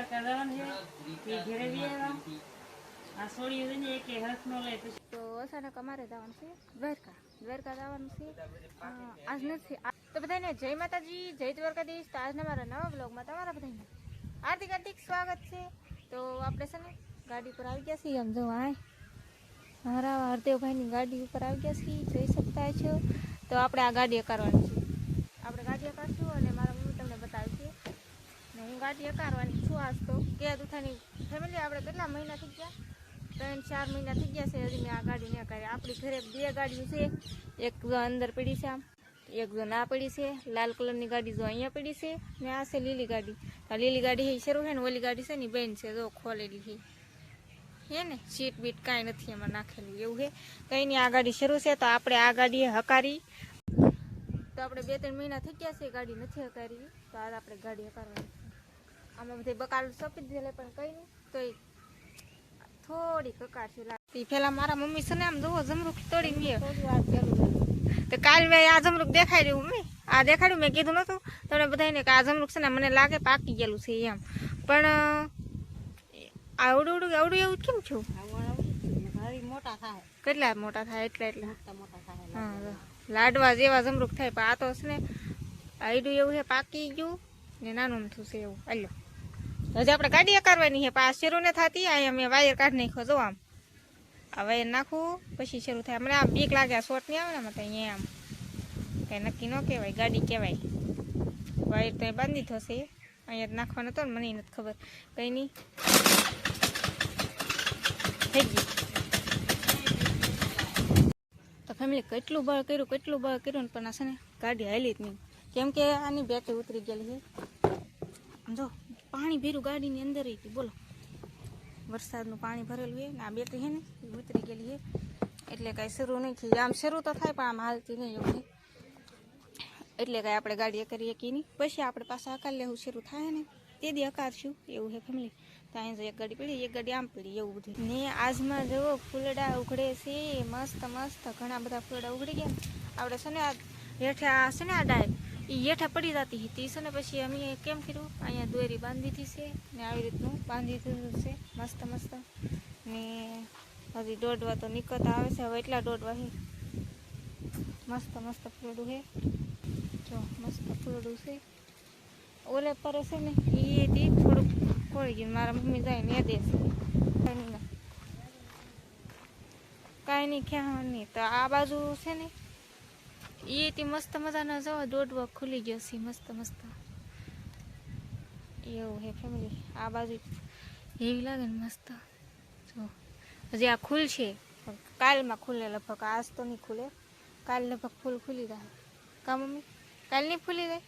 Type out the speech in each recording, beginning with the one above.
દ્વારકા જવાનું છે એ ઘરે બી આવ્યા આ સોળીઓ જઈને એક હરખ નો લે તો અચાનક અમારે જવાનું છે દ્વારકા જવાનું છે આજ નથી તો બધાને જય માતાજી જય દ્વારકાધીશ તો આજના મારા નવા બ્લોગમાં તમારા બધાને હાર્દિક સ્વાગત છે તો આપણે છે ને ગાડી પર આવી ગયા છીએ આમ જો મારા હરદેવભાઈની ગાડી ઉપર આવી ગયા છીએ જોઈ શકતા છો તો આપણે આ ગાડી અકારવાની છે આપણે ગાડી અકારશું અને મારા મમ્મી તમને બતાવશે ને હું ગાડી અકારવાની છું આજ તો કે દુથાની ફેમિલી આપણે કેટલા મહિના થઈ ગયા 3-4 મહિના થઈ ગયા છે હજી મેં આ ગાડી નહીં અકારી આપણી ઘરે 2 ગાડીઓ છે એક અંદર પડી છે આમ એક જો ના પડી છે લાલ કલરની ગાડી જો અહીંયા પડી છે ને આ છે લીલી ગાડી આ લીલી ગાડી એ શરૂ છે ને ઓલી ગાડી છે ને બેન છે જો ખોલેલી છે હે ને સીટ બીટ કાંઈ નથી એમાં નાખેલું એવું છે કંઈ નહીં આ ગાડી શરૂ છે તો આપણે આ ગાડીએ હકારી તો આપણે 2-3 મહિના થઈ ગયા છે ગાડી નથી હકારી તો આજ આપણે ગાડી હકારવાની છે આમાં બધે બકાલ સોંપી દીધેલે પણ કંઈ નહીં તો થોડી કકાર છે લાગતી પેલા મારા મમ્મી છે ને આમ જોવો જમરૂખ તોડી મેં તો કાલ મેં આ જમરૂખ દેખાડ્યું આ દેખાડ્યું મેં કીધું નતું તમને બધાને કે આ જમરૂખ છે ને મને લાગે પાકી ગયેલું છે એમ પણ આવડું એવું કેમ છું મોટા થાય કેટલા મોટા થાય એટલે હા લાડવા જેવા જમરૂખ થાય પણ આ તો છે ને આયડું એવું છે પાકી ગયું ને નાનું થયું છે એવું હાલો હજી આપણે ગાડી અકારવાની છે પણ આ શરૂ ને થતી અહીંયા મેં વાયર કાઢી નાખ્યો જો આમ આ વાયર નાખવું પછી શરૂ થાય મને આ બીક લાગે આ શોર્ટ નહીં આવે ને મને અહીંયા આમ કંઈ નક્કી ન કહેવાય ગાડી કહેવાય વાયર તો બાંધી થશે અહીંયા નાખવાનો હતો ને મને નથી ખબર કંઈ નહીં થઈ ગયું તો ફેમિલી કેટલું બળ કર્યું ને પણ આ છે ને ગાડી હાલી જ નહીં કેમ કે આની બેટરી ઉતરી ગયેલી છે જો પાણી ભર્યું ગાડીની અંદર હતી બોલો વરસાદનું પાણી ભરેલું છે ને આ બેટરી છે ને એ ઉતરી ગયેલી છે એટલે કાંઈ શરૂ નહીં થઈ આમ શરૂ તો થાય પણ આમ હાલતી નહીં એવું છે એટલે કાંઈ આપણે ગાડી કરીએ કે નહીં પછી આપણે પાછા હકાર લેવું શરૂ થાય ને તે દી હકારશું એવું છે ફેમિલી તો અહીં એક ગાડી પડી એક ગાડી આમ પડી એવું બધું ને આજમાં જુઓ ફૂલડા ઉઘડે છે મસ્ત ઘણા બધા ફૂલડા ઉઘડી ગયા આપણે છે ને આ હેઠે આ છે ને આ ડાય એ હેઠા પડી જતી હતી છે ને પછી અમે કેમ કર્યું અહીંયા દોરી બાંધી દીધી છે ને આવી રીતનું બાંધી દીધું છે મસ્ત ને હજી દોડવા તો નીકળતા આવે છે હવે એટલા દોડવા છે મસ્ત ફૂલડું છે જો મસ્ત ફૂલડું છે ઓલે પર છે ને એ થોડુંક ખોળી ગયું મારા મમ્મી જાય ને દેશે કાંઈ નહીં ખ્યાલ નહીં તો આ બાજુ છે ને એ મસ્ત મજાના જવા દોડવા ખુલી ગયો છે મસ્ત એવું હે ફેમિલી આ બાજુ એવી લાગે ને મસ્ત જો હજી આ ખુલશે કાલમાં ખુલે લગભગ આજ તો નહીં ખુલે કાલ લગભગ ફૂલ ખુલી જાય કા મમ્મી કાલ નહીં ખુલી જાય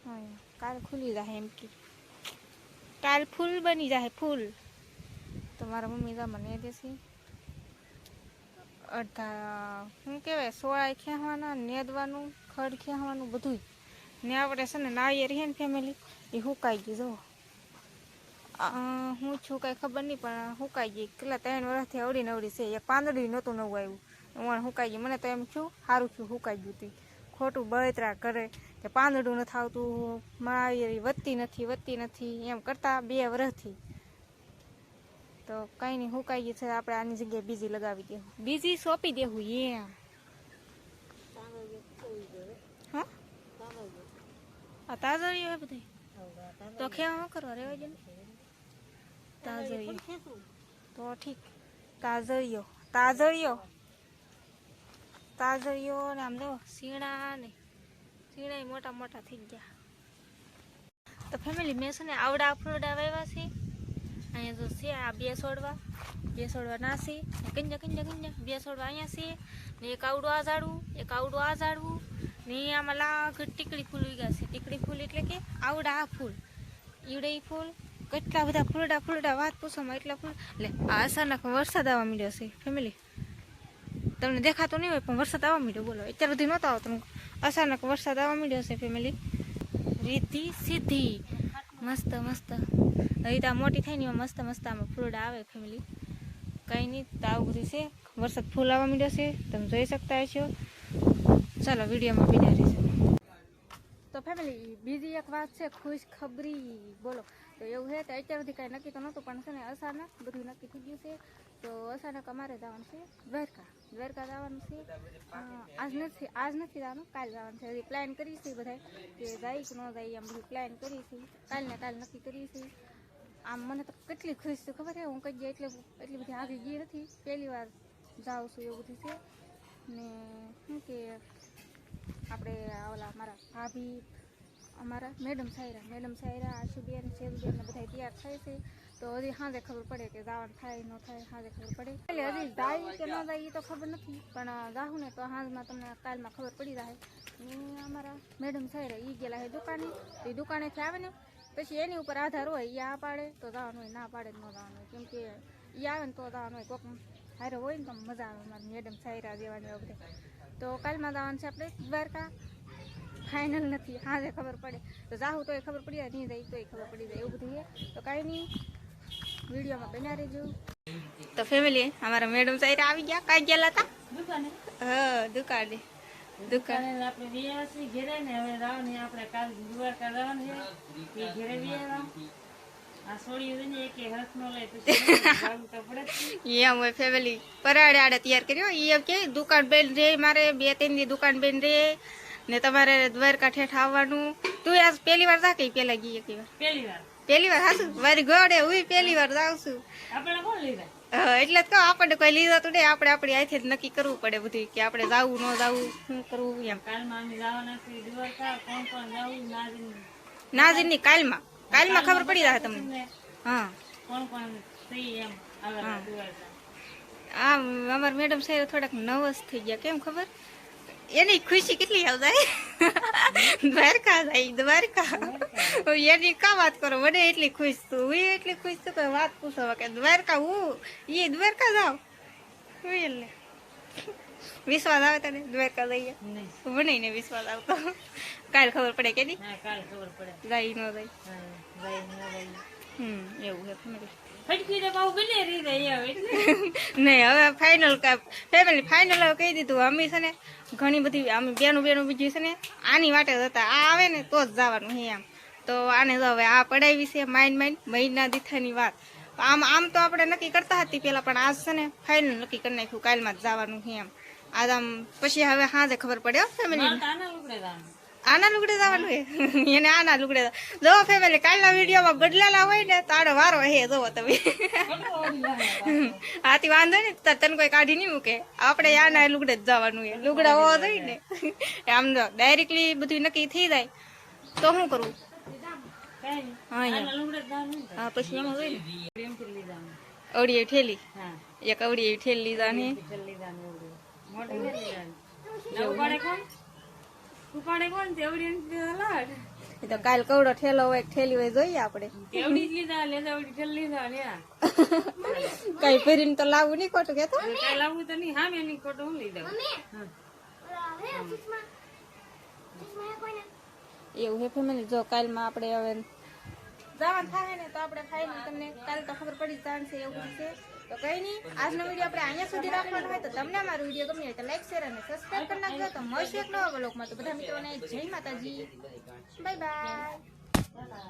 હા કાલ ખુલી જાય એમ કે કાલ ફૂલ બની જાય ફૂલ તો મારા મમ્મી જા મને દેશે અડધા શું કહેવાય સોળાઈ ખેંચવાના નેદવાનું ખડ ખેંચવાનું બધું ને આપણે છે ને નાળિયેર છે ને ફેમિલી એ સુકાઈ ગઈ જો હું છું કાંઈ ખબર નહીં પણ સુકાઈ ગઈ કેટલા 3 વર્ષથી અવડી છે એક પાંદડું નહોતું નવું આવ્યું સુકાઈ ગઈ મને તો એમ છું સારું છું સુકાઈ ગયું હતું ખોટું બળતરા કરે કે પાંદડું નથી આવતું નાળિયેરી વધતી નથી એમ કરતાં 2 વર્ષથી તો કંઈ નહીં સુકાઈ ગયું છે આપણે આની જગ્યાએ બીજી લગાવી દેવું બીજી સોંપી દેવું એમ હા આ તાજળીઓ હે બધી તો ખેવા શું કરવા રેવા દે ને તાજળીઓ તો ઠીક તાજળીઓ ને આમ જો સીણા મોટા થઈ ગયા તો ફેમિલી મેં છે ને આવડા ફૂલડા વાવ્યા છે અહીંયા જો છે આ 2 છોડવા નાસી કંજા 2 છોડવા અહીંયા છે ને એક આવડું આ ઝાડવું ને આમાં લાગ ટીકડી ફૂલ ઉગ્યા છે ટીકડી ફૂલ એટલે કે આવડા આ ફૂલ ઈવડે ફૂલ કેટલા બધા ફૂલડા વાત પૂછવામાં એટલા ફૂલ એટલે આ અચાનક વરસાદ આવવા માંડ્યો છે ફેમિલી તમને દેખાતો નહીં હોય પણ વરસાદ આવવા માંડ્યો બોલો અત્યાર સુધી નહોતો આવતો અચાનક વરસાદ આવવા માંડ્યો છે ફેમિલી રીતિ સીધી મસ્ત હવે મોટી થાય ને મસ્ત આમાં ફૂલડા આવે ફેમિલી કંઈ નહીં તો આવું બધું છે વરસાદ ફૂલ આવવા માંડ્યો છે તમે જોઈ શકતા હશો ચાલો વિડીયોમાં બિના રહેશે તો ફેમિલી બીજી એક વાત છે, ખુશ ખબરી બોલો. તો એવું છે તો અત્યાર સુધી કાંઈ નક્કી તો નહોતું, પણ છે ને અચાનક બધું નક્કી થઈ ગયું છે. તો અચાનક અમારે જવાનું છે દ્વારકા જવાનું છે. આજ નથી જવાનું, કાલે જવાનું છે. હજી પ્લાન કરી છે બધા કે જાય કે ન જાય, એમ બધું પ્લાન કરી છે. કાલ નક્કી કરી છે. આમ મને તો કેટલી ખુશ છે ખબર છે, હું કઈ જાય એટલી બધી આગળ ગઈ નથી, પહેલી વાર જાઉં છું એવું બધું છે. ને શું કે આપણે ઓલા મારા ભાભી, અમારા મેડમ સાયરા આશુબેન શેરુબેન ને બધા તૈયાર થાય છે. તો હજી સાંજે ખબર પડે કે જવાનું થાય ન થાય, સાંજે ખબર પડે. એટલે હજી જાય કે ન જાય એ તો ખબર નથી, પણ જાઉં ને તો સાંજમાં તમને કાલમાં ખબર પડી જાય. ને અમારા મેડમ સાયરા એ ગયેલા છે દુકાને, તો એ દુકાનેથી આવે ને પછી એની ઉપર આધાર હોય, એ આ પાડે તો જવાનું હોય, ના પાડે તો ન જવાનું હોય. કેમ કે એ આવે ને તો જવાનું હોય, કોક હારે હોય ને તો મજા આવે. અમારી મેડમ સાયરા જેવાની બધા. તો કાલમાં જવાનું છે આપણે દ્વારકા. ફાઇનલ નથી, હાજે ખબર પડે તો જાહું તોય ખબર પડી જાય, નહીં જાય તોય ખબર પડી જાય, એવું બધું છે. તો કાંઈ નહીં, વિડીયોમાં બન્યા રહેજો. તો ફેમિલી અમારા મેડમ સાયરા આવી ગયા. કાંઈ ગયેલા હતા દુકાને? હા, દુકાને આપણે ગયા છીએ ઘેરે ને. હવે જવાનું આપણે કાલ દ્વારકા જવાનું છે, એ ઘેરે ગયા. આ છોડી ને એક હાથ નો લે તો એમ હોય ફેમિલી. પરાડે આડે તૈયાર કર્યો. એ કે દુકાન બેન રે, મારે 2-3 દી દુકાન બેન રે ને તમારે દ્વારકા ઠેઠ આવવાનું. તું આજ પહેલી વાર જા કે પેલા ગઈ એક વાર? પહેલી વાર હાસુ મારી ગોડે હું પહેલી વાર જાઉં છું. આપણે કોણ લીધા? એટલે જ કહો, આપણને કોઈ લીધા તો નહીં, આપણે આપણી આથી જ નક્કી કરવું પડે બધું કે આપણે જાવું ન જાવું, શું કરવું એમ. કાલમાં અમે જવાના છીએ દ્વારકા. કોણ જાવું? નાઝીન કાલમાં ખબર પડી જાય તમને. હા, કોણ એમ આ અમારા મેડમ સાહેબ થોડાક નર્વસ થઈ ગયા. કેમ ખબર? એની ખુશી કેટલી આવજાય. દ્વારકા એની કા વાત કરો, મને એટલી ખુશ છું, હું એટલી ખુશ છું કે વાત પૂછો કે દ્વારકા દ્વારકા જાવ. એટલે વિશ્વાસ આવે તને દ્વારકા જઈએ? મને ને વિશ્વાસ આવતો. કાલ ખબર પડે કે નહીં? કાલ ખબર પડે, જાય ન જાય. એવું છે નહીં. હવે ફાઇનલ ફેમિલી ફાઇનલ હવે કહી દીધું. અમે છે ને ઘણી બધી અમે બેનું બીજી છે ને આની વાટે હતા, આ આવે ને તો જ જવાનું છે એમ. તો આને હવે આ પડાવી છે મહિના દીથાની વાત. આમ તો આપણે નક્કી કરતા હતી પેલા, પણ આજ છે ને ફાઇનલ નક્કી કરી નાખ્યું, કાલમાં જ જવાનું છે એમ. આજ આમ પછી હવે સાંજે ખબર પડે ફેમિલી. આના લુગડે જવાનું હોય એને, આના લુગડે જો ફેમિલી. કાલના વિડીયોમાં બદલાલા હોય ને તો આડો વારો હે, જોવો તમે. આથી વાંધો ને તને કોઈ કાઢી નહીં મૂકે, આપણે આના લુગડે જ જવાનું હોય. લુગડા હોવા જોઈએ ને, આમ તો ડાયરેક્ટલી બધું નક્કી થઈ જાય તો શું કરવું? હા, પછી એમાં હોય ને અવડી ઠેલી, એક અવડી ઠેલી લીધાની. તો કાલ કવડો ઠેલો હોય ઠેલી હોય જોઈએ આપણે. કઈ ફેરીને તો લાવવું નહીં ખોટું કેતો? લાવવું તો નહીં, હા મેં ખોટું હું લઈ દઉં. એવું હે ફેમિલી. જો કાલમાં આપણે હવે જવાનું થાય ને તો આપણે ફાઇનલ તમને કાલે તો ખબર પડી જશે, એવું છે. તો કઈ નહીં, આજનો વિડીયો આપણે અહીંયા સુધી રાખવાનો હોય. તો તમને અમારો વિડીયો ગમ્યો હોય તો લાઈક, શેર અને સબસ્ક્રાઈબ કરી નાખજો. તો મળશે એક નવા બ્લોગમાં. તો બધા મિત્રોને જય માતાજી, બાય બાય.